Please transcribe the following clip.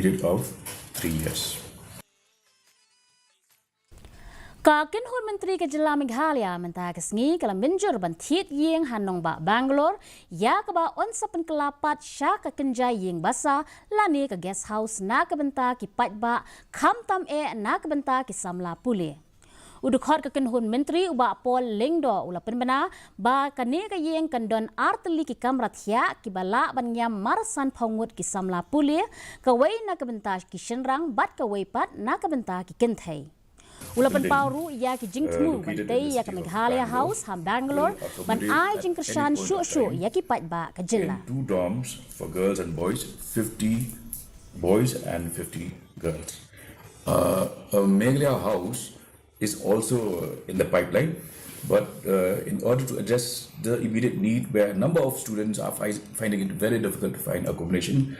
period of 3 years. Kynhun Myntri ke Jilla Meghalaya mentah kesngi kalau Mynjur ban Thied Ïing hanong ba Bangalore ya ke ba onsa penkelapat sya ke kenjai Ïing basa lani ke guest house na ke Bynta ki pat ba kham tam na ke Bynta ki samla puli. Udukhat ke Kynhun Myntri uba pol lengdo ula penbana ba kani ke Ïing kandon arteli ki kamrat ya ki bala ban nyam marsan pongut ki samla puli ke wei na ke Bynta ki shenrang bat ke wei pat na ke Bynta ki kinthai. Ulapan pauru ia ki jingtmu bantai ia ke Meghalaya House ham Bangalore ban ai jing kershan syu ia ki pat ba ke Jilla. 2 dorms for girls and boys, 50 boys and 50 girls. Meghalaya House is also in the pipeline, but in order to address the immediate need where a number of students are finding it very difficult to find accommodation